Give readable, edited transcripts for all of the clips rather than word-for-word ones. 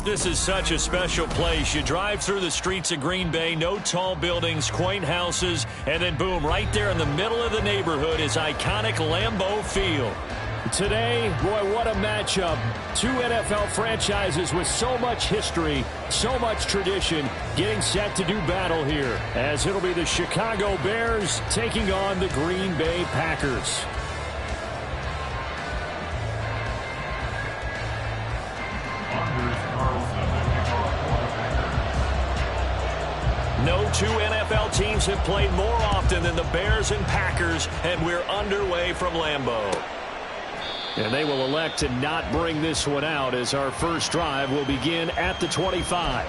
This is such a special place. You drive through the streets of Green Bay, no tall buildings, quaint houses, and then boom, right there in the middle of the neighborhood is iconic Lambeau Field. Today, boy, what a matchup. Two NFL franchises with so much history, so much tradition, getting set to do battle here, as it'll be the Chicago Bears taking on the Green Bay Packers. No two NFL teams have played more often than the Bears and Packers, and we're underway from Lambeau. And they will elect to not bring this one out as our first drive will begin at the 25.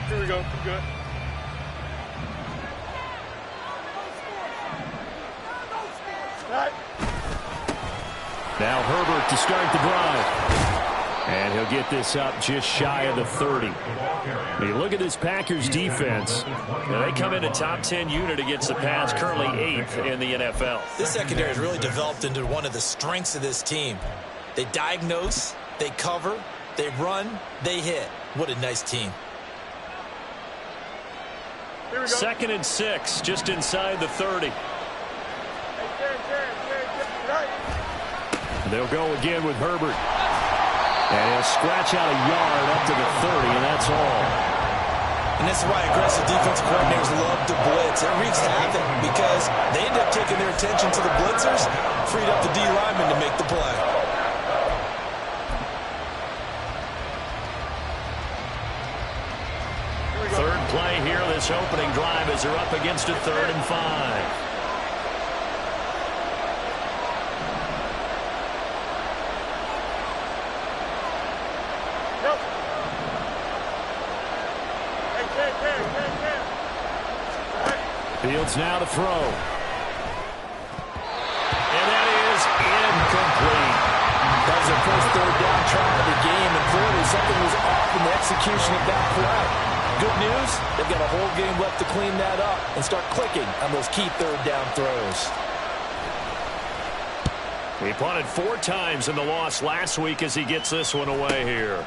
Here we go. We're good. Now Herbert to start the drive. And he'll get this up just shy of the 30. You look at this Packers defense. They come in a top 10 unit against the pass, currently 8th in the NFL. This secondary has really developed into one of the strengths of this team. They diagnose, they cover, they run, they hit. What a nice team. 2nd and 6, just inside the 30. They'll go again with Herbert. And he'll scratch out a yard up to the 30, and that's all. And this is why aggressive defensive coordinators love to blitz. It wreaks havoc because they end up taking their attention to the blitzers, freed up the D lineman to make the play. Third play here, this opening drive as they're up against a 3rd and 5. Fields now to throw. And that is incomplete. That was their first 3rd down try of the game, and clearly something was off in the execution of that play. Good news, they've got a whole game left to clean that up and start clicking on those key 3rd down throws. He punted 4 times in the loss last week as he gets this one away here.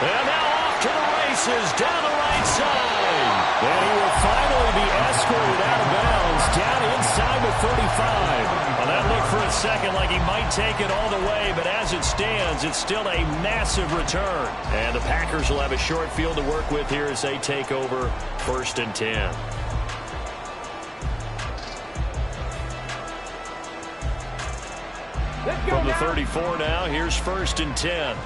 And now off to the races down the right side. And he will finally be escorted out of bounds down inside the 35. Well, that looked for a second like he might take it all the way, but as it stands, it's still a massive return. And the Packers will have a short field to work with here as they take over 1st and 10. From the 34 now, here's 1st and 10.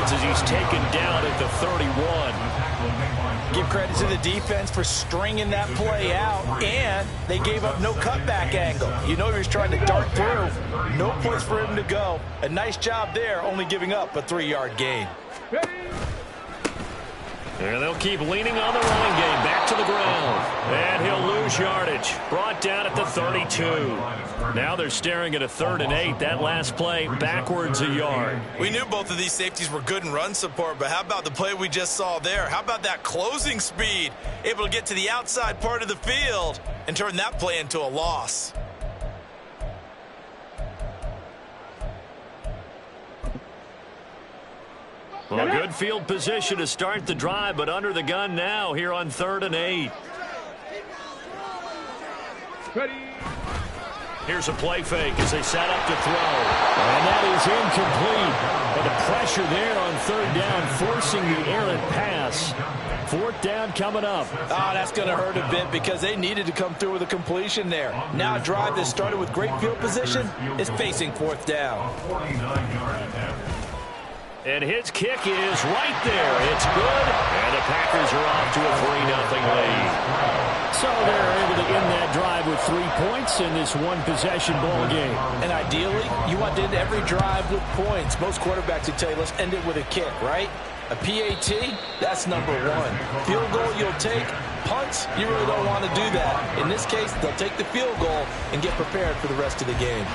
As he's taken down at the 31. Give credit to the defense for stringing that play out, and they gave up no cutback angle. You know he was trying to dart through. No place for him to go. A nice job there, only giving up a 3-yard gain. And they'll keep leaning on the running game. Back to the ground. And he'll lose yardage. Brought down at the 32. Now they're staring at a 3rd and 8. That last play backwards a yard. We knew both of these safeties were good in run support, but how about the play we just saw there? How about that closing speed? Able to get to the outside part of the field and turn that play into a loss. Well, a good field position to start the drive, but under the gun now here on 3rd and 8. Ready. Here's a play fake as they set up to throw. And that is incomplete. But the pressure there on 3rd down, forcing the errant pass. 4th down coming up. Oh, that's going to hurt a bit because they needed to come through with a completion there. Now a drive that started with great field position is facing 4th down. And his kick is right there. It's good. And the Packers are off to a 3-0 lead. So they're able to end that drive with 3 points in this one-possession ball game. And ideally, you want to end every drive with points. Most quarterbacks would tell you, let's end it with a kick, right? A PAT, that's number one. Field goal you'll take. Punts, you really don't want to do that. In this case, they'll take the field goal and get prepared for the rest of the game.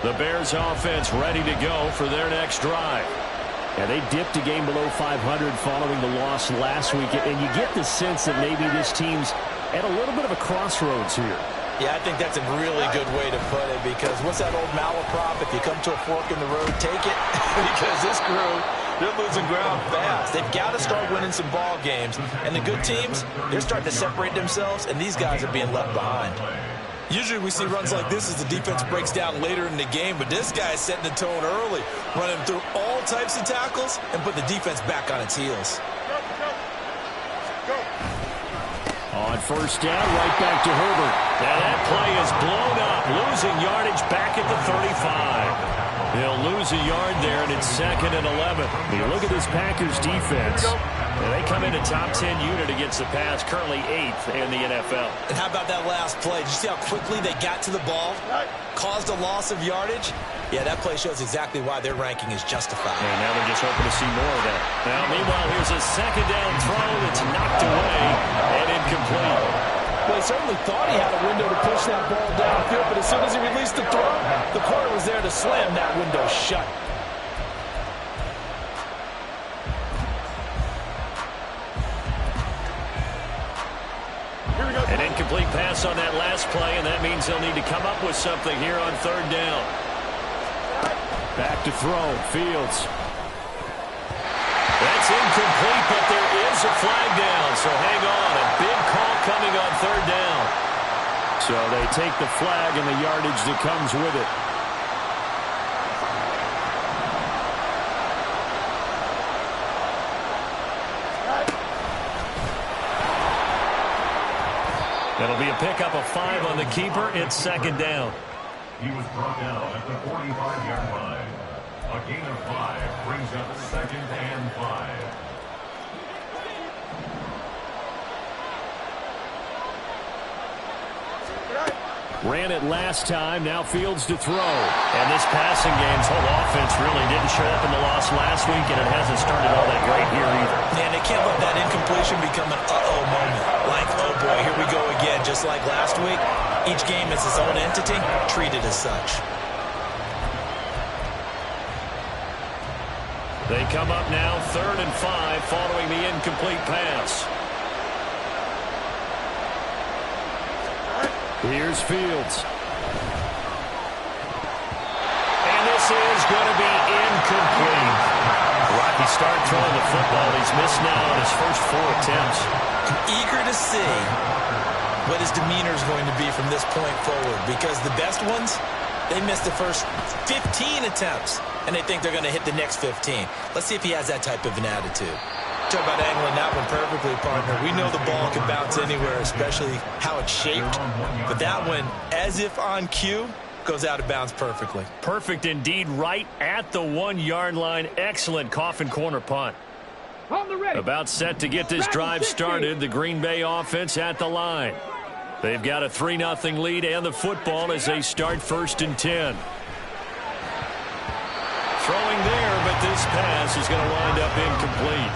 The Bears offense ready to go for their next drive. Yeah, they dipped a game below 500 following the loss last week, and you get the sense that maybe this team's at a little bit of a crossroads here. Yeah, I think that's a really good way to put it, because what's that old malaprop? If you come to a fork in the road, take it. Because this crew, they're losing ground fast. They've got to start winning some ball games. And the good teams, they're starting to separate themselves, and these guys are being left behind. Usually we see runs like this as the defense breaks down later in the game, but this guy is setting the tone early, running through all types of tackles and put the defense back on its heels. On first down, right back to Herbert. Now that play is blown up, losing yardage back at the 35. He'll lose a yard there, and it's 2nd and 11. You look at this Packers defense. And they come in a top 10 unit against the pass, currently 8th in the NFL. And how about that last play? Did you see how quickly they got to the ball? Caused a loss of yardage? Yeah, that play shows exactly why their ranking is justified. And now they're just hoping to see more of that. Now, meanwhile, here's a 2nd down throw that's knocked away and incomplete. Well, he certainly thought he had a window to push that ball downfield, but as soon as he released the throw, the corner was there to slam that window shut. An incomplete pass on that last play, and that means they'll need to come up with something here on 3rd down. Back to throw, Fields. That's incomplete, but there is a flag down, so hang on. A big call coming on 3rd down. So they take the flag and the yardage that comes with it. It'll be a pickup of 5 on the keeper. It's 2nd down. He was brought down at the 45-yard line. A gain of 5 brings up 2nd and 5. Ran it last time, now Fields to throw. And this passing game's whole offense really didn't show up in the loss last week, and it hasn't started all that great here either. And they can't let that incompletion become an uh-oh moment. Like, oh boy, here we go again. Just like last week, each game is its own entity, treated as such. They come up now 3rd and 5 following the incomplete pass. Here's Fields. And this is going to be incomplete. Rocky start throwing the football. He's missed now on his first 4 attempts. I'm eager to see what his demeanor is going to be from this point forward, because the best ones, they missed the first 15 attempts, and they think they're going to hit the next 15. Let's see if he has that type of an attitude. Talk about angling that one perfectly, partner. We know the ball can bounce anywhere, especially how it's shaped. But that one, as if on cue, goes out of bounds perfectly. Perfect indeed, right at the 1-yard line. Excellent coffin corner punt. About set to get this drive started. The Green Bay offense at the line. They've got a 3-0 lead and the football as they start 1st and 10. Throwing there, but this pass is going to wind up incomplete.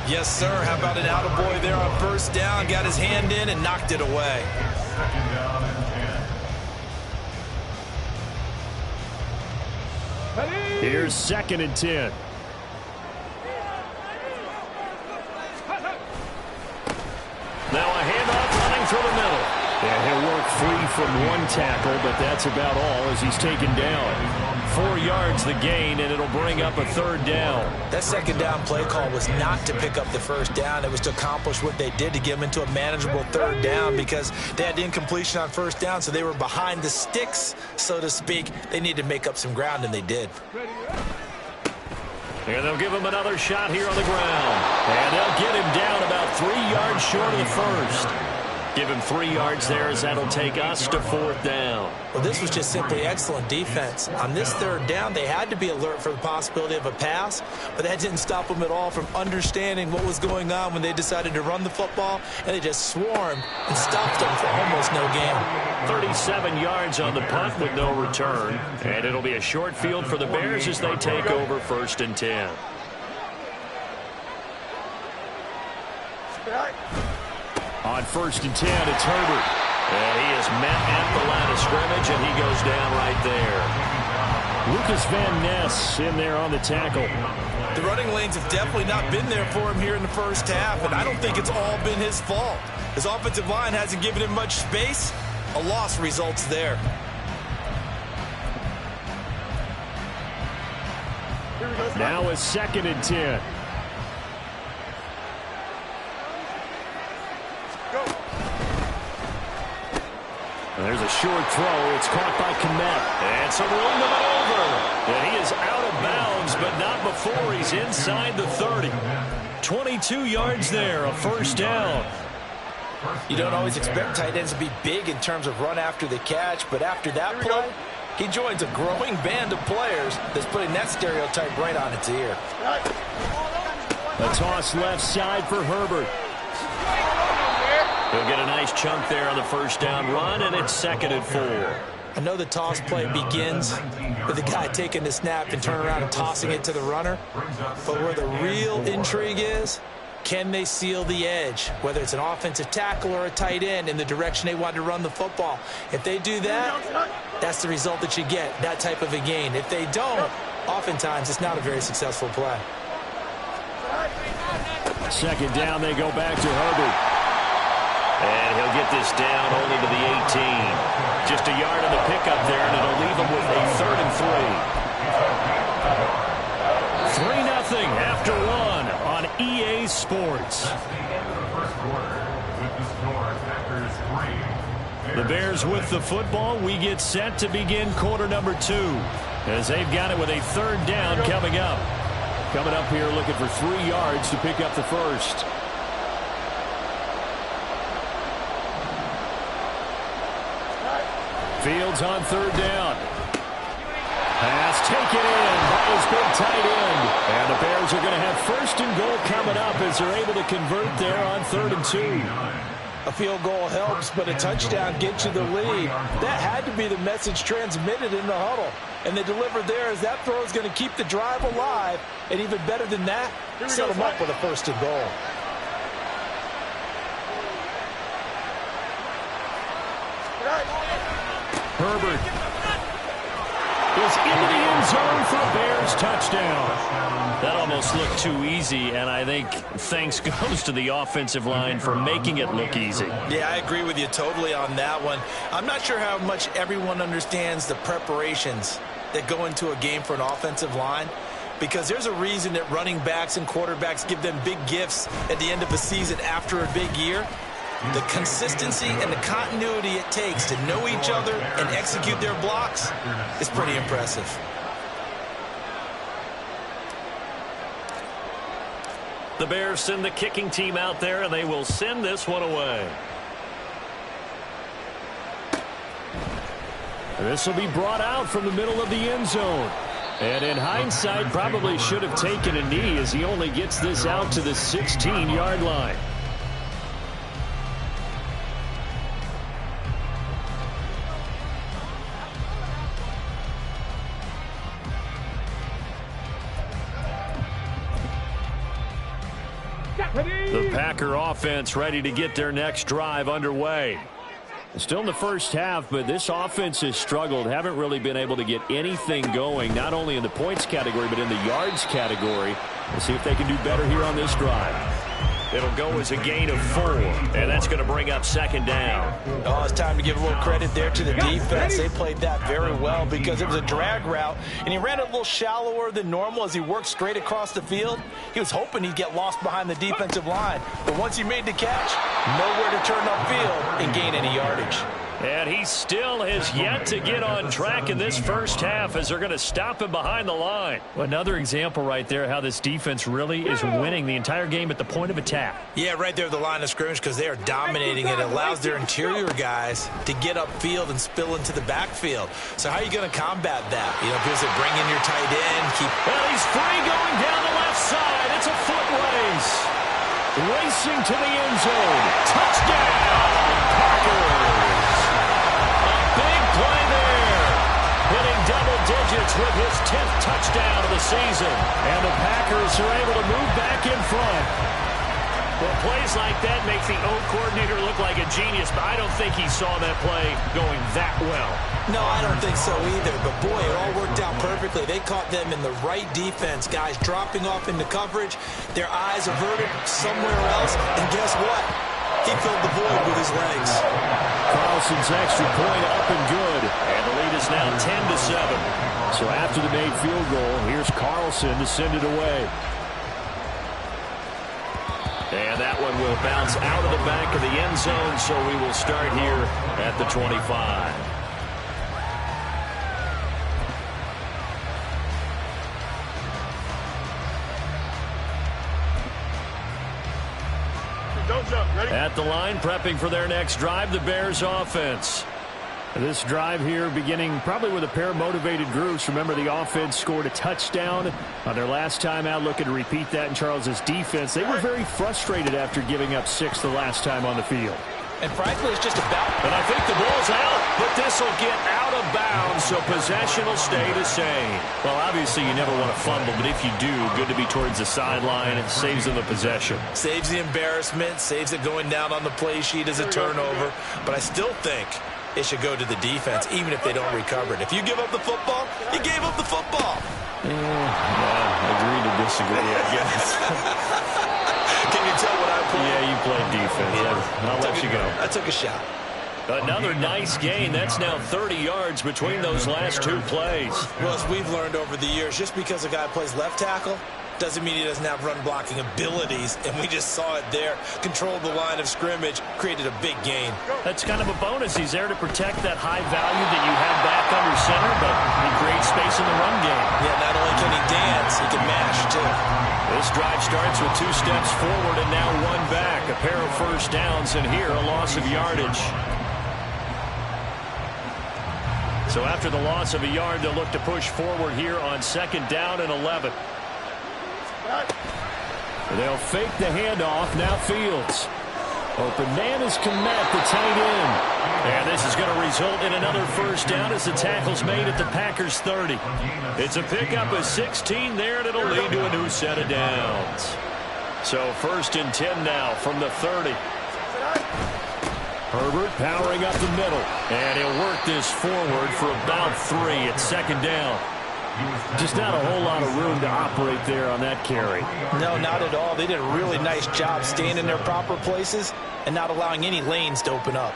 Yes, sir. How about an attaboy there on 1st down? Got his hand in and knocked it away. 2nd down and 10. Here's 2nd and 10. Now a handoff running through the middle. And he'll work free from 1 tackle, but that's about all as he's taken down. 4 yards the gain, and it'll bring up a 3rd down. That 2nd down play call was not to pick up the 1st down. It was to accomplish what they did, to get them into a manageable 3rd down, because they had incompletion on 1st down, so they were behind the sticks, so to speak. They needed to make up some ground, and they did. And they'll give him another shot here on the ground. And they'll get him down about 3 yards short of the 1st. Give him 3 yards there as that'll take us to 4th down. Well, this was just simply excellent defense. On this 3rd down, they had to be alert for the possibility of a pass, but that didn't stop them at all from understanding what was going on when they decided to run the football, and they just swarmed and stopped them for almost no gain. 37 yards on the punt with no return, and it'll be a short field for the Bears as they take over 1st and 10. On 1st and 10, it's Herbert. And he is met at the line of scrimmage, and he goes down right there. Lucas Van Ness in there on the tackle. The running lanes have definitely not been there for him here in the first half, and I don't think it's all been his fault. His offensive line hasn't given him much space. A loss results there. Now it's 2nd and 10. There's a short throw. It's caught by Kmet. And some room to maneuver. And he is out of bounds, but not before he's inside the 30. 22 yards there, a 1st down. You don't always expect tight ends to be big in terms of run after the catch, but after that play, he joins a growing band of players that's putting that stereotype right on its ear. A toss left side for Herbert. He'll get a nice chunk there on the 1st down run, and it's 2nd and 4. I know the toss play begins with the guy taking the snap and turning around and tossing it to the runner, but where the real intrigue is, can they seal the edge, whether it's an offensive tackle or a tight end, in the direction they want to run the football? If they do that, that's the result that you get, that type of a gain. If they don't, oftentimes it's not a very successful play. 2nd down, they go back to Herbert. And he'll get this down only to the 18. Just a yard on the pickup there, and it'll leave him with a 3rd and 3. 3-0 after 1 on EA Sports. The Bears with the football. We get set to begin quarter number 2 as they've got it with a 3rd down coming up. Coming up here looking for 3 yards to pick up the 1st. Fields on 3rd down. Pass taken in by his big tight end. And the Bears are going to have 1st and goal coming up as they're able to convert there on 3rd and 2. A field goal helps, but a touchdown gets you the lead. That had to be the message transmitted in the huddle. And they delivered there as that throw is going to keep the drive alive. And even better than that, set them up with a 1st and goal. Herbert is into the end zone for a Bears touchdown. That almost looked too easy, and I think thanks goes to the offensive line for making it look easy. Yeah, I agree with you totally on that one. I'm not sure how much everyone understands the preparations that go into a game for an offensive line, because there's a reason that running backs and quarterbacks give them big gifts at the end of a season after a big year. The consistency and the continuity it takes to know each other and execute their blocks is pretty impressive. The Bears send the kicking team out there, and they will send this one away. This will be brought out from the middle of the end zone. And in hindsight, probably should have taken a knee as he only gets this out to the 16-yard line. The Packer offense ready to get their next drive underway. Still in the first half, but this offense has struggled. Haven't really been able to get anything going, not only in the points category, but in the yards category. We'll see if they can do better here on this drive. It'll go as a gain of 4, and that's going to bring up 2nd down. Oh, it's time to give a little credit there to the defense. They played that very well because it was a drag route, and he ran it a little shallower than normal as he worked straight across the field. He was hoping he'd get lost behind the defensive line, but once he made the catch, nowhere to turn upfield and gain any yardage. And he still has yet to get on track in this first half as they're going to stop him behind the line. Another example right there how this defense really is winning the entire game at the point of attack. Yeah, right there at the line of scrimmage because they are dominating it. It allows their interior guys to get upfield and spill into the backfield. So how are you going to combat that? You know, people say bring in your tight end. Well, he's free going down the left side. It's a foot race. Racing to the end zone. Touchdown, Packers. Big play there. Hitting double digits with his 10th touchdown of the season. And the Packers are able to move back in front. Well, plays like that make the O coordinator look like a genius, but I don't think he saw that play going that well. No, I don't think so either. But, boy, it all worked out perfectly. They caught them in the right defense. Guys dropping off into coverage, their eyes averted somewhere else. And guess what? He filled the void with his legs. Carlson's extra point up and good. And the lead is now 10-7. So after the made field goal, here's Carlson to send it away. And that one will bounce out of the back of the end zone, so we will start here at the 25. Don't jump. Ready? At the line, prepping for their next drive, the Bears offense. This drive here beginning probably with a pair of motivated groups. Remember, the offense scored a touchdown on their last time out, looking to repeat that in Charles's defense. They were very frustrated after giving up 6 the last time on the field. And frankly, it's just about. But I think the ball's out, but this will get out of bounds, so possession will stay the same. Well, obviously, you never want to fumble, but if you do, good to be towards the sideline. It saves them the possession. Saves the embarrassment, saves it going down on the play sheet as a turnover. But I still think it should go to the defense, even if they don't recover it. If you give up the football, you gave up the football. Agree to disagree, I guess. Can you tell what I played? Yeah, you played defense. Yeah. I'll let you go. I took a shot. Another nice gain. That's now 30 yards between those last 2 plays. Well, as we've learned over the years, just because a guy plays left tackle doesn't mean he doesn't have run-blocking abilities, and we just saw it there. Controlled the line of scrimmage, created a big gain. That's kind of a bonus. He's there to protect that high value that you have back under center, but he creates space in the run game. Yeah, not only can he dance, he can mash, too. This drive starts with 2 steps forward and now 1 back. A pair of first downs, and here a loss of yardage. So after the loss of a yard, they'll look to push forward here on 2nd down and 11. They'll fake the handoff. Now Fields. Open man is Kmet, the tight end. And this is going to result in another first down as the tackle's made at the Packers 30. It's a pickup of 16 there, and it'll lead to a new set of downs. So 1st and 10 now from the 30. Herbert powering up the middle. And he'll work this forward for about 3 at 2nd down. Just not a whole lot of room to operate there on that carry. No, not at all. They did a really nice job staying in their proper places and not allowing any lanes to open up.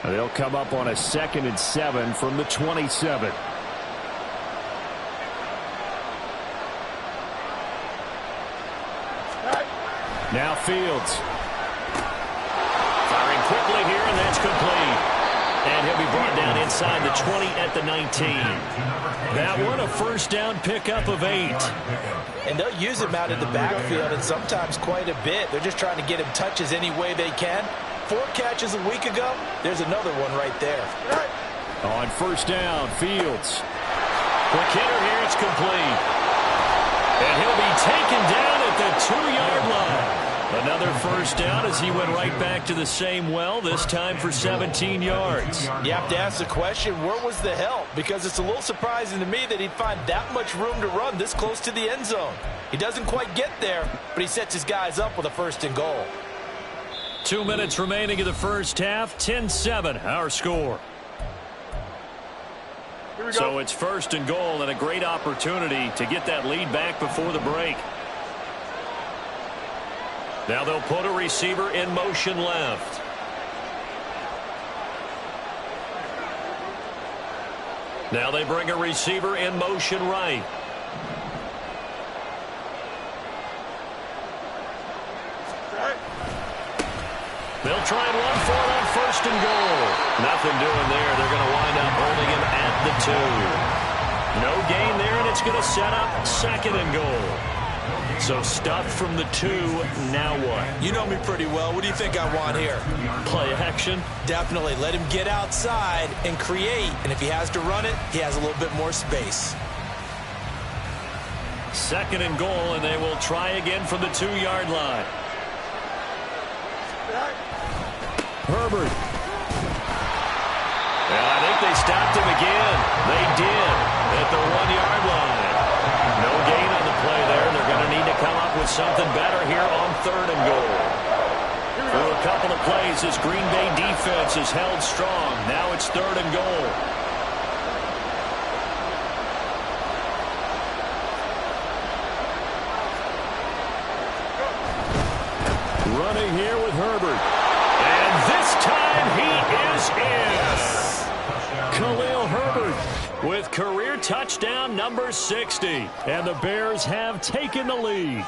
They'll come up on a 2nd and 7 from the 27. Now Fields. Firing quickly here, and that's complete. And he'll be brought down inside the 20 at the 19. That one, a first down pickup of 8. And they'll use him out in the backfield, and sometimes quite a bit. They're just trying to get him touches any way they can. 4 catches a week ago. There's another one right there. On first down, Fields. Quick hitter here, it's complete. And he'll be taken down at the 2-yard line. Another first down as he went right back to the same well, this time for 17 yards. You have to ask the question, where was the help? Because it's a little surprising to me that he'd find that much room to run this close to the end zone. He doesn't quite get there, but he sets his guys up with a 1st and goal. 2 minutes remaining in the first half, 10-7, our score. So it's 1st and goal and a great opportunity to get that lead back before the break. Now they'll put a receiver in motion left. Now they bring a receiver in motion right. They'll try and run for it on 1st and goal. Nothing doing there. They're going to wind up holding him at the 2. No gain there, and it's going to set up 2nd and goal. So stuffed from the 2. Now what? You know me pretty well. What do you think I want here? Play action? Definitely. Let him get outside and create. And if he has to run it, he has a little bit more space. 2nd and goal, and they will try again from the 2-yard line. Herbert. Well, I think they stopped him again. They did at the 1-yard line. No gain on the play there. They're going to need to come up with something better here on 3rd and goal. Through a couple of plays, this Green Bay defense is held strong. Now it's 3rd and goal. Running here with Herbert. And this time he is in. Khalil Herbert With career touchdown number 60. And the Bears have taken the lead.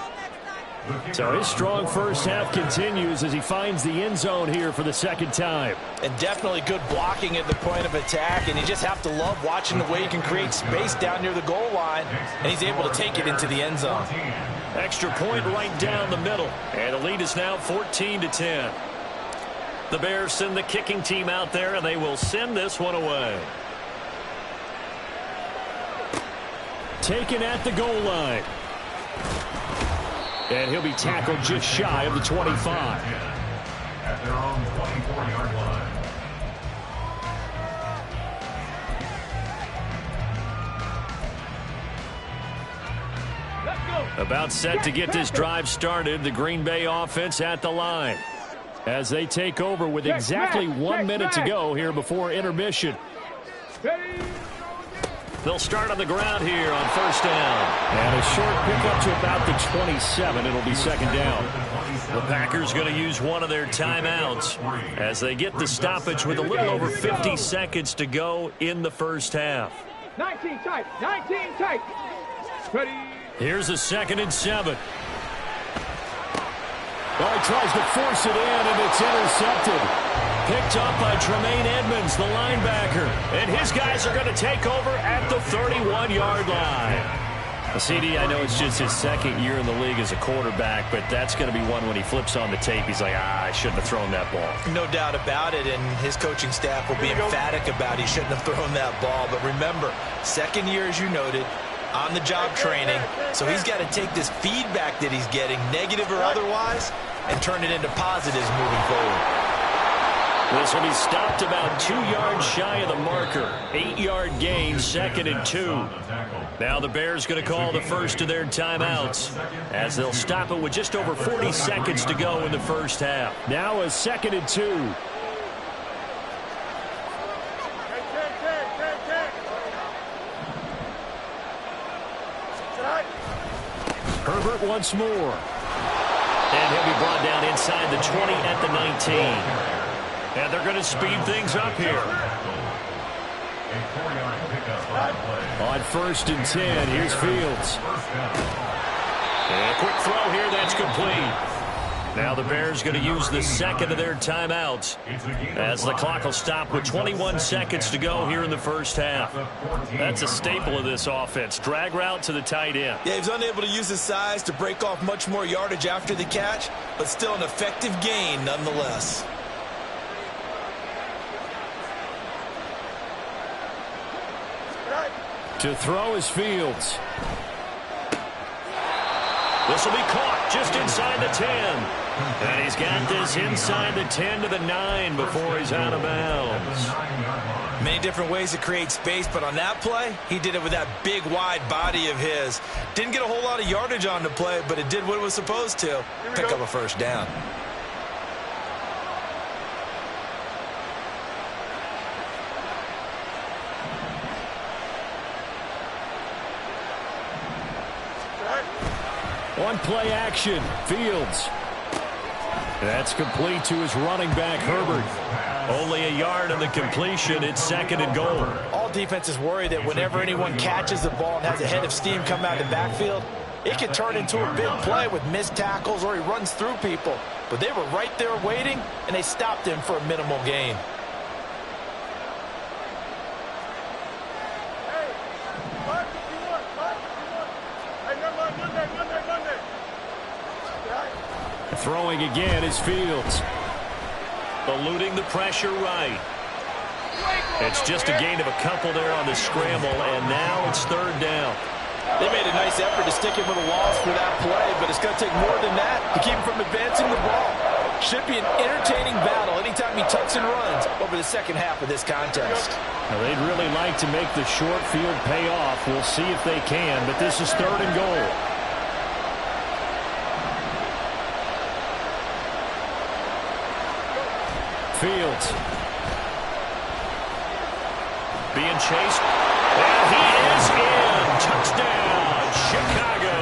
So his strong first half continues as he finds the end zone here for the 2nd time. And definitely good blocking at the point of attack. And you just have to love watching the way he can create space down near the goal line. And he's able to take it into the end zone. Extra point right down the middle. And the lead is now 14-10. The Bears send the kicking team out there, and they will send this one away. Taken at the goal line. And he'll be tackled just shy of the 25. At their own 24-yard line. About set to get this drive started, the Green Bay offense at the line. As they take over with exactly 1 minute to go here before intermission. They'll start on the ground here on 1st down. And a short pickup to about the 27. It'll be 2nd down. The Packers going to use one of their timeouts as they get the stoppage with a little over 50 seconds to go in the first half. 19 tight. 19 tight. Ready. Here's a 2nd and 7. Well, he tries to force it in, and it's intercepted. Picked up by Tremaine Edmonds, the linebacker. And his guys are going to take over at the 31-yard line. CD, I know it's just his 2nd year in the league as a quarterback, but that's going to be one when he flips on the tape. He's like, I shouldn't have thrown that ball. No doubt about it, and his coaching staff will be emphatic about he shouldn't have thrown that ball. But remember, 2nd year, as you noted, on-the-job training, so he's got to take this feedback that he's getting, negative or otherwise, and turn it into positives moving forward. This will be stopped about 2 yards shy of the marker. 8-yard gain, 2nd and 2. Now the Bears going to call the first of their timeouts as they'll stop it with just over 40 seconds to go in the first half. Now a 2nd and 2. Herbert once more. And he'll be brought down inside the 20 at the 19. And they're going to speed things up here. On 1st and 10, here's Fields. And a quick throw here, that's complete. Now the Bears going to use the 2nd of their timeouts as the clock will stop with 21 seconds to go here in the first half. That's a staple of this offense. Drag route to the tight end. Yeah, he was unable to use his size to break off much more yardage after the catch, but still an effective gain nonetheless. To throw is Fields. This will be caught just inside the 10. And he's got this inside the 10 to the 9 before he's out of bounds. Many different ways to create space, but on that play, he did it with that big, wide body of his. Didn't get a whole lot of yardage on the play, but it did what it was supposed to. Pick up a 1st down. On play action, Fields. That's complete to his running back, Herbert. Only a yard on the completion. It's 2nd and goal. All defenses worry that whenever anyone catches the ball and has a head of steam come out of the backfield, It could turn into a big play with missed tackles or he runs through people. But they were right there waiting, and they stopped him for a minimal gain. Throwing again is Fields. Eluding the pressure right. It's just a gain of a couple there on the scramble, and now it's third down. They made a nice effort to stick him with a loss for that play, but it's going to take more than that to keep him from advancing the ball. Should be an entertaining battle anytime he tucks and runs over the second half of this contest. Now, they'd really like to make the short field pay off. We'll see if they can, but this is third and goal. Fields. Being chased. And he is in. Touchdown, Chicago.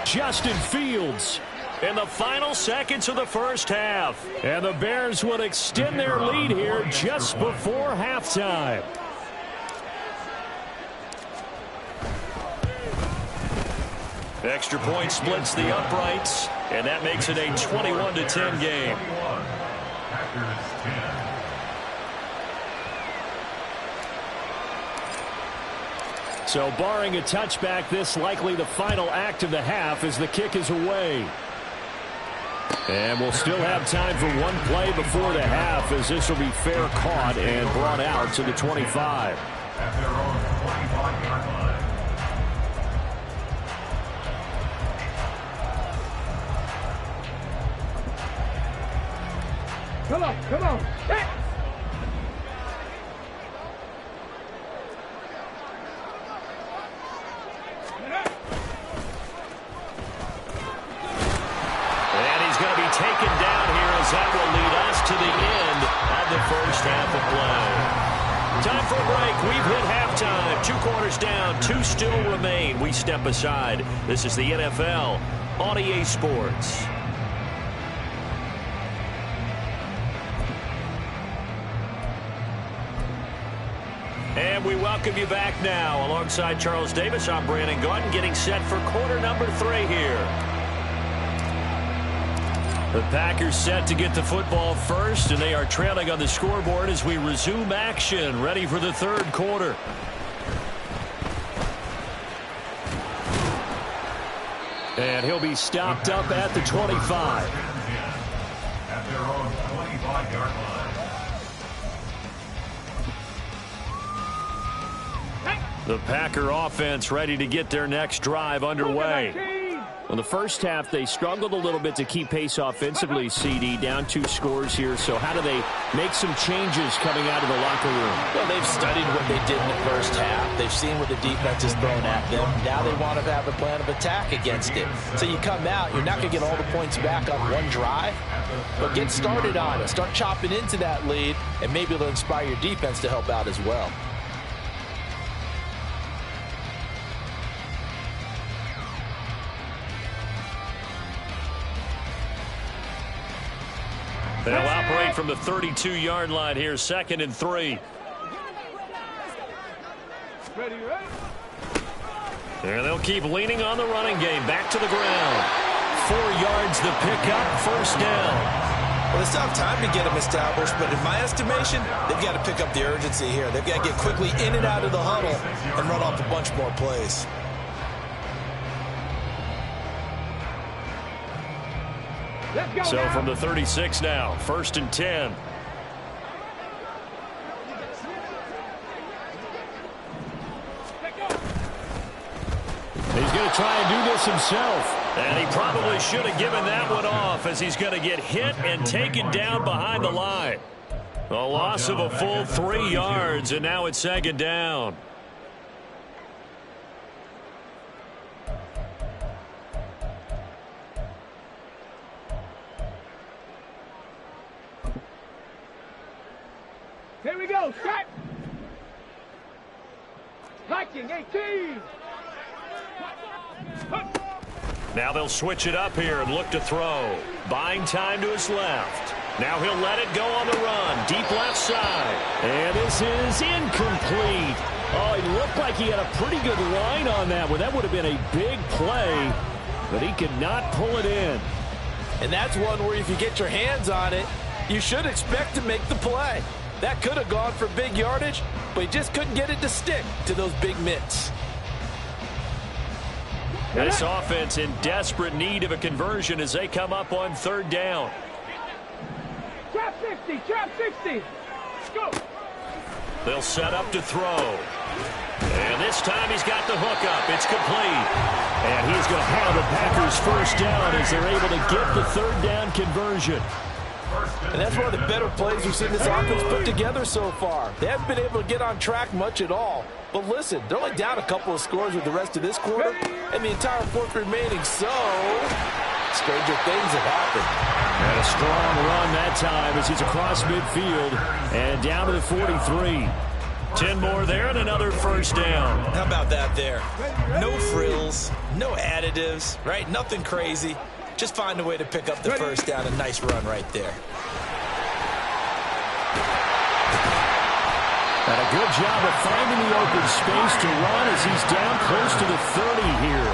Justin Fields In the final seconds of the first half. And the Bears would extend their lead here just before halftime. Extra point splits the uprights, and that makes it a 21-10 game. So barring a touchback, this likely the final act of the half as the kick is away. And we'll still have time for one play before the half, as this will be fair caught and brought out to the 25. At their own 25-yard line. Come on, come on. Hey. And he's going to be taken down here, as that will lead us to the end of the first half of play. Time for a break. We've hit halftime. 2 quarters down, 2 still remain. We step aside. This is the NFL on EA Sports. And we welcome you back now. Alongside Charles Davis, I'm Brandon Gaudin, getting set for quarter number 3 here. The Packers set to get the football first, and they are trailing on the scoreboard as we resume action, ready for the third quarter. And he'll be stopped up at the 25. At their own 25-yard line. The Packer offense ready to get their next drive underway. Well, the first half, they struggled a little bit to keep pace offensively, CD, down 2 scores here. So how do they make some changes coming out of the locker room? Well, they've studied what they did in the first half. They've seen what the defense has thrown at them. Now they want to have a plan of attack against it. So you come out, you're not going to get all the points back on one drive, but get started on it. Start chopping into that lead, and maybe it'll inspire your defense to help out as well. They'll operate from the 32-yard line here, 2nd and 3. Ready, ready. And they'll keep leaning on the running game. Back to the ground. 4 yards the pickup, first down. Well, it's not time to get them established, but in my estimation, they've got to pick up the urgency here. They've got to get quickly in and out of the huddle and run off a bunch more plays. Let's go So now. from the 36 now, 1st and 10. He's going to try and do this himself. And he probably should have given that one off, as he's going to get hit and taken down behind the line. A loss of a full 3 yards, and now it's 2nd down. Here we go, strike. Hiking, 18. Now they'll switch it up here and look to throw. Buying time to his left. Now he'll let it go on the run. Deep left side. And this is incomplete. Oh, it looked like he had a pretty good line on that one. That would have been a big play, but he could not pull it in. And that's one where if you get your hands on it, you should expect to make the play. That could have gone for big yardage, but he just couldn't get it to stick to those big mitts. This offense in desperate need of a conversion as they come up on third down. Trap 60, trap 60. Go. They'll set up to throw. And this time he's got the hook up. It's complete. And he's going to have the Packers first down as they're able to get the third down conversion. And that's one of the better plays we've seen this offense put together so far. They haven't been able to get on track much at all. But listen, they're only down a couple of scores with the rest of this quarter and the entire fourth remaining, so stranger things have happened. And a strong run that time as he's across midfield and down to the 43. 10 more there and another first down. How about that there? No frills, no additives, right? Nothing crazy. Just find a way to pick up the first down. A nice run right there. And a good job of finding the open space to run as he's down close to the 30 here.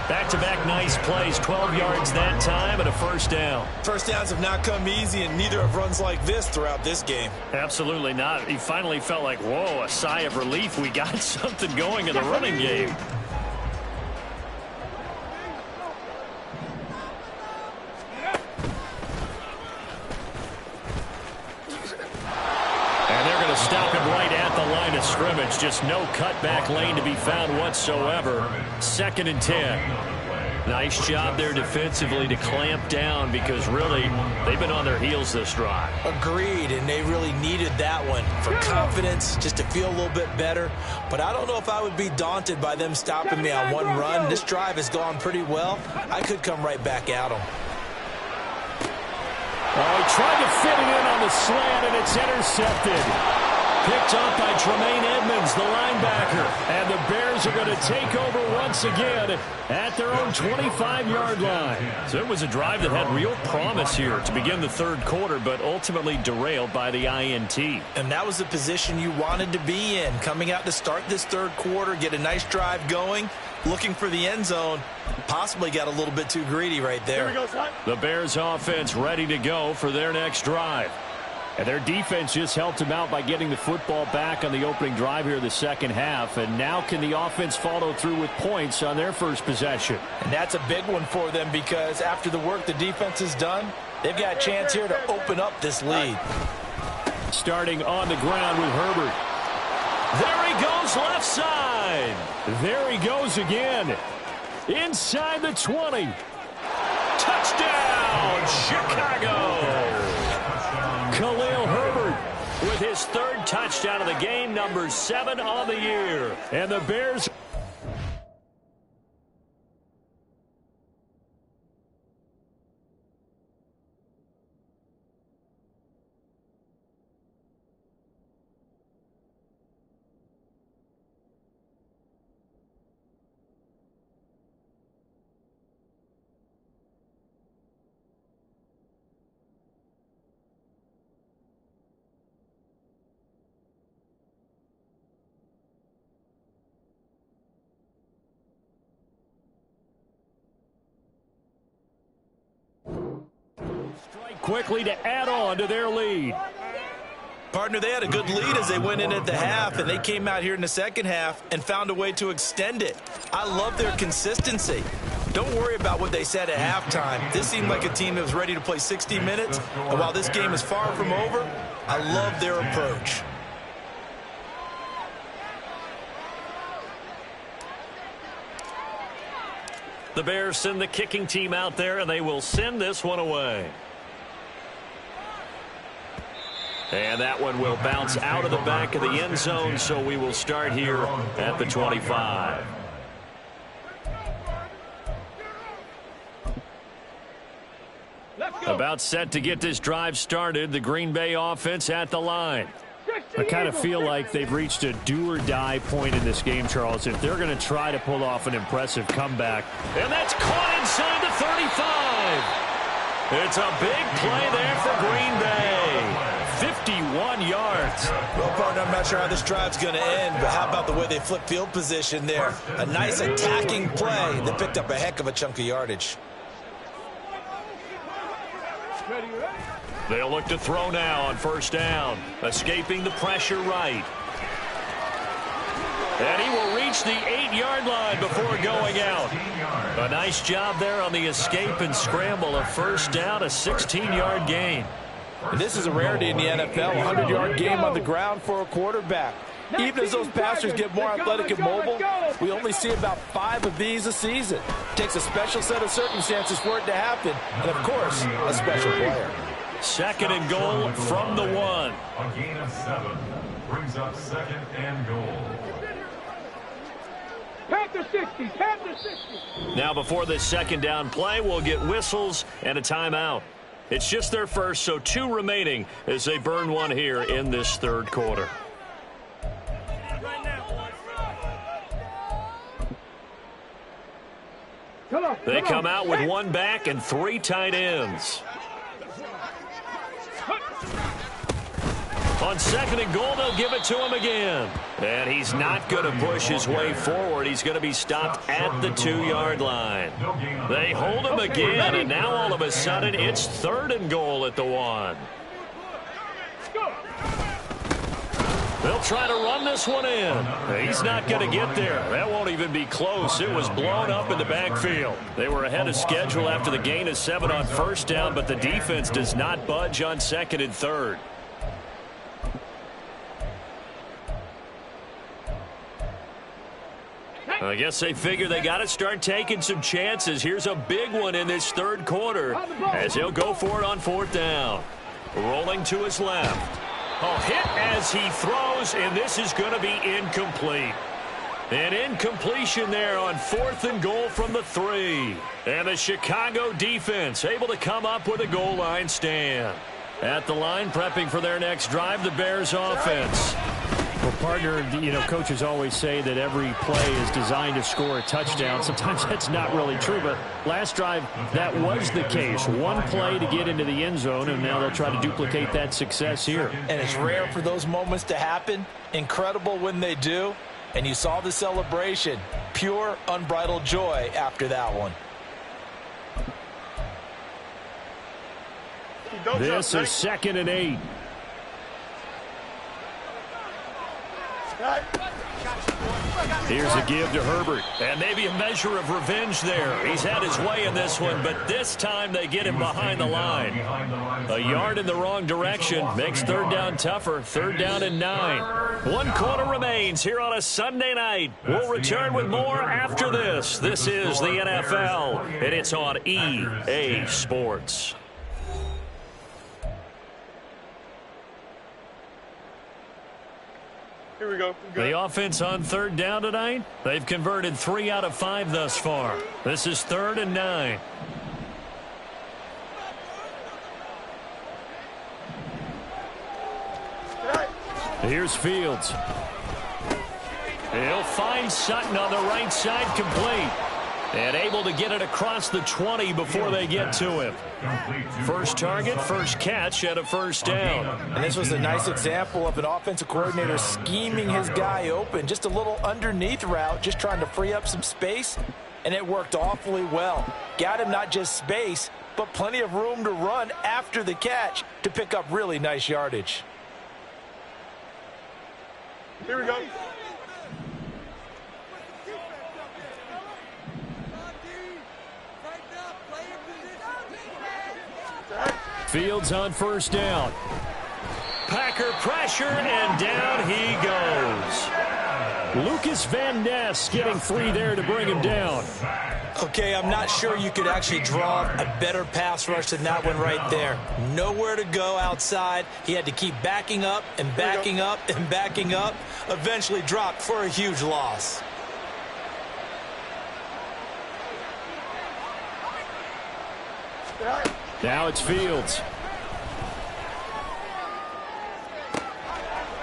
Back-to-back nice plays, 12 yards that time and a first down. First downs have not come easy, and neither have runs like this throughout this game. Absolutely not. He finally felt like, whoa, a sigh of relief. We got something going in the running game. Stop him right at the line of scrimmage. Just no cutback lane to be found whatsoever. 2nd and 10. Nice job there defensively to clamp down because really they've been on their heels this drive. Agreed, and they really needed that one for confidence, just to feel a little bit better. But I don't know if I would be daunted by them stopping me on one run. This drive has gone pretty well. I could come right back at them. Oh, he tried to fit it in on the slant, and it's intercepted. Picked up by Tremaine Edmonds, the linebacker. And the Bears are going to take over once again at their own 25-yard line. So it was a drive that had real promise here to begin the third quarter, but ultimately derailed by the INT. And that was the position you wanted to be in, coming out to start this third quarter, get a nice drive going, looking for the end zone. Possibly got a little bit too greedy right there. Here we go, son. The Bears offense ready to go for their next drive. And their defense just helped them out by getting the football back on the opening drive here in the second half. And now can the offense follow through with points on their first possession? And that's a big one for them because after the work the defense has done, they've got a chance here to open up this lead. Starting on the ground with Herbert. There he goes left side. There he goes again. Inside the 20. Touchdown, Chicago. Khalil Herbert with his third touchdown of the game, number 7 on the year. And the Bears. Strike quickly to add on to their lead. Partner, they had a good lead as they went in at the half, and they came out here in the second half and found a way to extend it. I love their consistency. Don't worry about what they said at halftime. This seemed like a team that was ready to play 60 minutes, and while this game is far from over, I love their approach. The Bears send the kicking team out there, and they will send this one away. And that one will bounce out of the back of the end zone, so we will start here at the 25. About set to get this drive started, the Green Bay offense at the line. I kind of feel like they've reached a do-or-die point in this game, Charles, if they're going to try to pull off an impressive comeback. And that's caught inside the 35. It's a big play there for Green Bay. 41 yards. Well, partner, I'm not sure how this drive's going to end, but how about the way they flip field position there? A nice attacking play that picked up a heck of a chunk of yardage. They'll look to throw now on first down. Escaping the pressure right. And he will reach the 8-yard line before going out. A nice job there on the escape and scramble. A first down, a 16-yard gain. And this is a rarity in the NFL, a 100-yard game on the ground for a quarterback. Even as those passers get more athletic and mobile, we only see about 5 of these a season. It takes a special set of circumstances for it to happen, and of course, a special player. Second and goal from the 1. A gain of 7 brings up second and goal. Panther 60, Panther 60. Now before this second down play, we'll get whistles and a timeout. It's just their first, so 2 remaining as they burn one here in this third quarter. They come out with 1 back and 3 tight ends. On second and goal, they'll give it to him again. And he's not going to push his way forward. He's going to be stopped at the 2-yard line. They hold him again, and now all of a sudden it's third and goal at the 1. They'll try to run this one in. He's not going to get there. That won't even be close. It was blown up in the backfield. They were ahead of schedule after the gain of 7 on first down, but the defense does not budge on second and third. I guess they figure they got to start taking some chances. Here's a big one in this third quarter as he'll go for it on fourth down. Rolling to his left. A hit as he throws, and this is going to be incomplete. An incompletion there on fourth and goal from the 3. And the Chicago defense able to come up with a goal line stand. At the line, prepping for their next drive, the Bears offense. Well, partner, coaches always say that every play is designed to score a touchdown. Sometimes that's not really true, but last drive, that was the case. 1 play to get into the end zone, and now they'll try to duplicate that success here. And it's rare for those moments to happen. Incredible when they do. And you saw the celebration. Pure, unbridled joy after that one. This is second and 8. Here's a give to Herbert. And maybe a measure of revenge there. He's had his way in this one, but this time they get him behind the line. A yard in the wrong direction makes third down tougher. Third down and 9. 1 quarter remains here on a Sunday night. We'll return with more after this. This is the NFL, and it's on EA Sports. Here we go. The offense on third down tonight, they've converted 3 out of 5 thus far. This is third and 9. Here's Fields. He'll find Sutton on the right side, complete. And able to get it across the 20 before they get to him. First target, first catch, and a first down. And this was a nice example of an offensive coordinator scheming his guy open. Just a little underneath route, just trying to free up some space, and it worked awfully well. Got him not just space, but plenty of room to run after the catch to pick up really nice yardage. Here we go. Fields on first down. Packer pressure, and down he goes. Lucas Van Ness getting 3 there to bring him down. Okay, I'm not sure you could actually draw a better pass rush than that one right there. Nowhere to go outside. He had to keep backing up and backing up and backing up. Eventually dropped for a huge loss. Now it's Fields.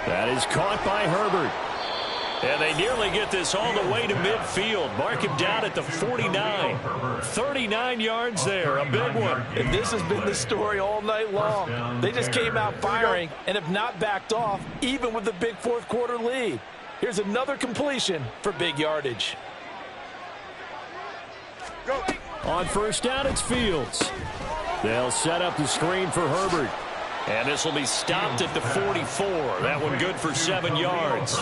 That is caught by Herbert. And they nearly get this all the way to midfield. Mark him down at the 49. 39 yards there, a big one. And this has been the story all night long. They just came out firing and have not backed off, even with the big fourth quarter lead. Here's another completion for big yardage. On first down, it's Fields. They'll set up the screen for Herbert. And this will be stopped at the 44. That one good for 7 yards.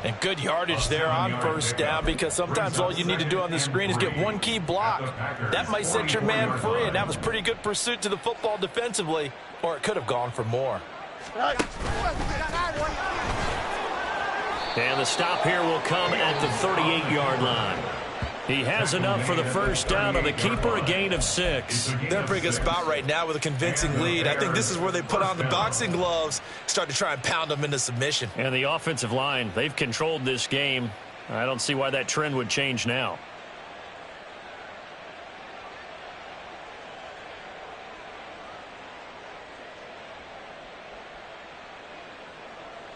And good yardage there on first down, because sometimes all you need to do on the screen is get one key block. That might set your man free, and that was pretty good pursuit to the football defensively, or it could have gone for more. And the stop here will come at the 38-yard line. He has enough for the first down on the keeper, a gain of 6. They're in a pretty good spot right now with a convincing lead. I think this is where they put on the boxing gloves, start to try and pound them into submission. And the offensive line, they've controlled this game. I don't see why that trend would change now.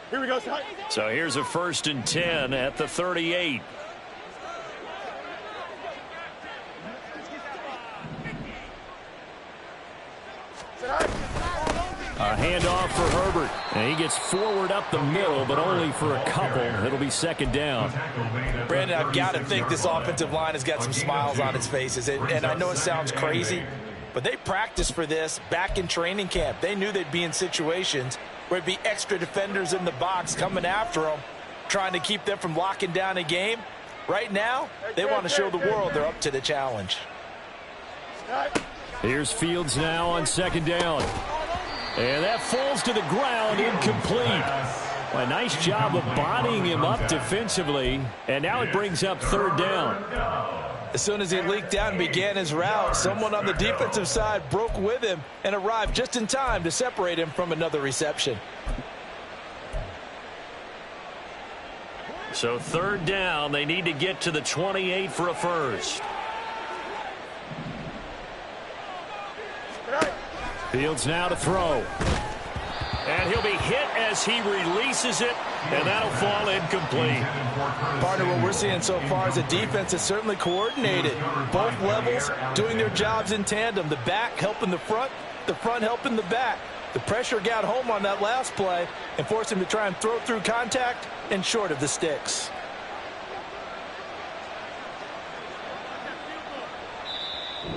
Here we go. So here's a 1st and 10 at the 38. A handoff for Herbert. And he gets forward up the middle, but only for a couple. It'll be 2nd down. Brandon, I've got to think this offensive line has got some smiles on its faces. And I know it sounds crazy, but they practiced for this back in training camp. They knew they'd be in situations where it'd be extra defenders in the box coming after them, trying to keep them from locking down a game. Right now, they want to show the world they're up to the challenge. Here's Fields now on 2nd down. And that falls to the ground, incomplete. A nice job of bodying him up defensively. And now it brings up 3rd down. As soon as he leaked out and began his route, someone on the defensive side broke with him and arrived just in time to separate him from another reception. So 3rd down, they need to get to the 28 for a first. Fields now to throw. And he'll be hit as he releases it, and that'll fall incomplete. Partner, what we're seeing so far is a defense that's certainly coordinated. Both levels doing their jobs in tandem. The back helping the front helping the back. The pressure got home on that last play and forced him to try and throw through contact and short of the sticks.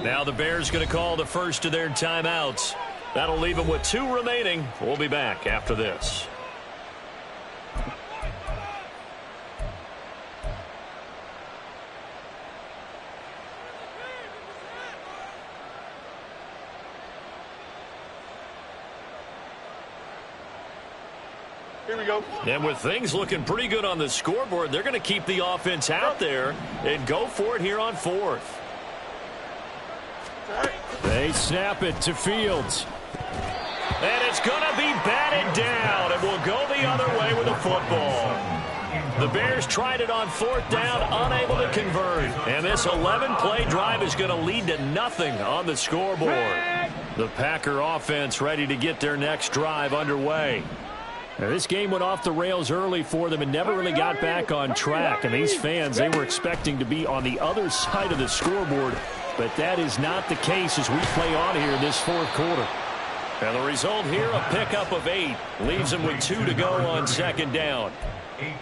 Now the Bears going to call the first of their timeouts. That'll leave them with 2 remaining. We'll be back after this. Here we go. And with things looking pretty good on the scoreboard, they're going to keep the offense out there and go for it here on 4th. They snap it to Fields. And it's going to be batted down, and we'll go the other way with the football. The Bears tried it on 4th down, unable to convert. And this 11-play drive is going to lead to nothing on the scoreboard. The Packer offense ready to get their next drive underway. Now, this game went off the rails early for them and never really got back on track. And these fans, they were expecting to be on the other side of the scoreboard. But that is not the case as we play on here in this 4th quarter. And the result here, a pickup of 8. Leaves them with 2 to go on 2nd down.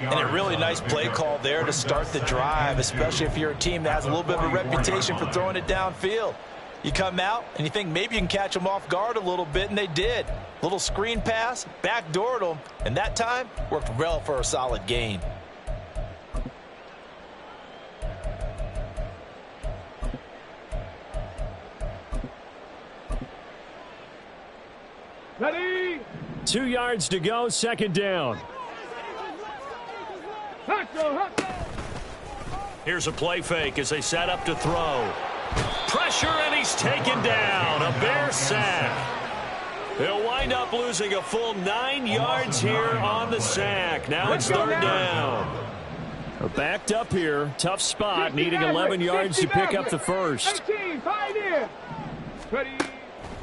And a really nice play call there to start the drive, especially if you're a team that has a little bit of a reputation for throwing it downfield. You come out and you think maybe you can catch them off guard a little bit, and they did. Little screen pass, backdoored them, and that time worked well for a solid gain. Ready? 2 yards to go, 2nd down. Here's a play fake as they set up to throw. Pressure, and he's taken down. A Bear sack. He'll wind up losing a full 9 yards here on the sack. Now it's 3rd down. They're backed up here. Tough spot, needing 11 yards to pick up the first. 18, 5 in. Ready?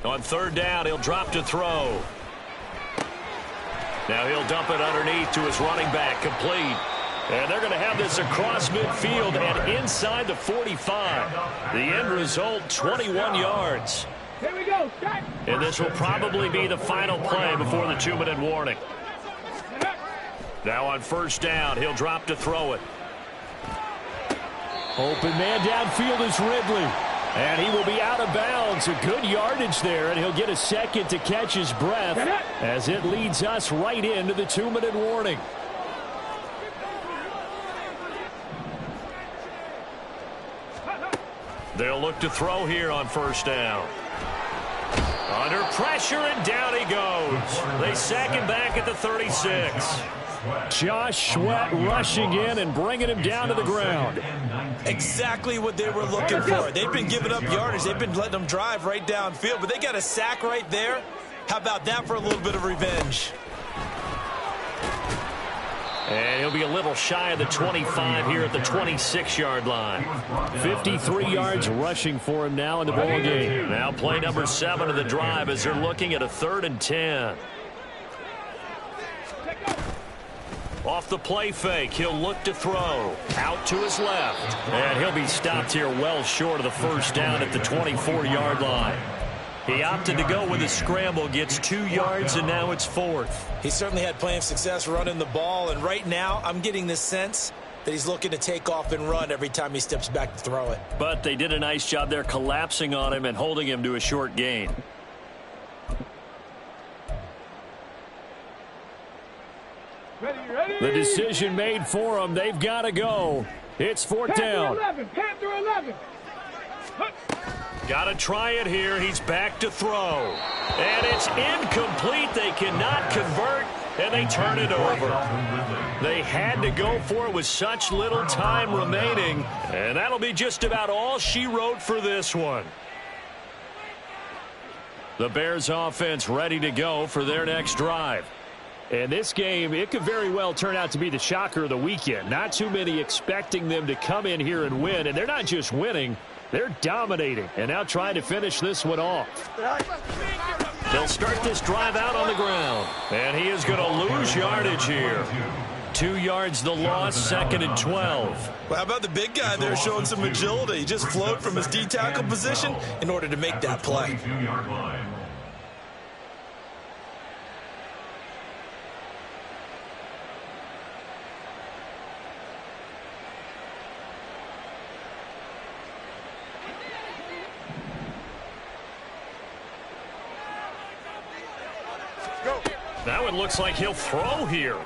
On 3rd down, he'll drop to throw. Now he'll dump it underneath to his running back, complete. And they're going to have this across midfield and inside the 45. The end result, 21 yards. Here we go. Start. And this will probably be the final play before the 2-minute warning. Now on first down, he'll drop to throw it. Open man downfield is Ridley. And he will be out of bounds. A good yardage there, and he'll get a second to catch his breath as it leads us right into the 2-minute warning. They'll look to throw here on first down. Under pressure, and down he goes. They sack him back at the 36. Josh Sweat rushing in and bringing him down to the ground. Exactly what they were looking for. They've been giving up yardage. They've been letting them drive right downfield, but they got a sack right there. How about that for a little bit of revenge? And he'll be a little shy of the 25 here at the 26-yard line. 53 yards rushing for him now in the ball game. Now play number 7 of the drive as they're looking at a 3rd and 10. Off the play fake, he'll look to throw. Out to his left. And he'll be stopped here well short of the first down at the 24-yard line. He opted to go with a scramble, gets 2 yards, and now it's 4th. He certainly had plenty of success running the ball, and right now I'm getting the sense that he's looking to take off and run every time he steps back to throw it. But they did a nice job there collapsing on him and holding him to a short gain. The decision made for them. They've got to go. It's 4th down. Panther 11. Got to try it here. He's back to throw. And it's incomplete. They cannot convert, and they turn it over. They had to go for it with such little time remaining, and that'll be just about all she wrote for this one. The Bears offense ready to go for their next drive. And this game, it could very well turn out to be the shocker of the weekend. Not too many expecting them to come in here and win, and they're not just winning, they're dominating, and now trying to finish this one off. They'll start this drive out on the ground, and he is going to lose yardage here. 2 yards the loss, 2nd and 12. Well, how about the big guy there showing some agility? He just flowed from his D-tackle position in order to make that play. Now it looks like he'll throw here.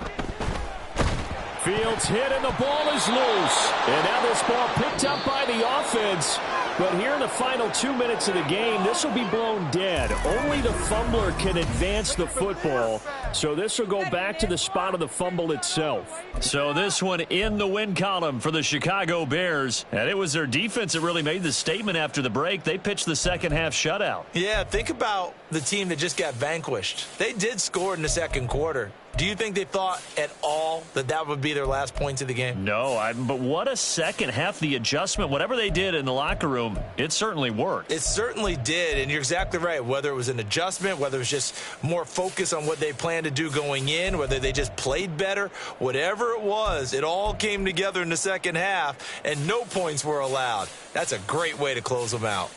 Fields hit and the ball is loose. And now this ball picked up by the offense. But here in the final 2 minutes of the game, this will be blown dead. Only the fumbler can advance the football. So this will go back to the spot of the fumble itself. So this one in the win column for the Chicago Bears. And it was their defense that really made the statement after the break. They pitched the second half shutout. Yeah, think about the team that just got vanquished. They did score in the second quarter. Do you think they thought at all that that would be their last points of the game? No, but what a second half. The adjustment, whatever they did in the locker room, it certainly worked. It certainly did, and you're exactly right. Whether it was an adjustment, whether it was just more focus on what they planned to do going in, whether they just played better, whatever it was, it all came together in the second half, and no points were allowed. That's a great way to close them out.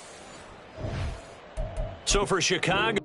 So for Chicago,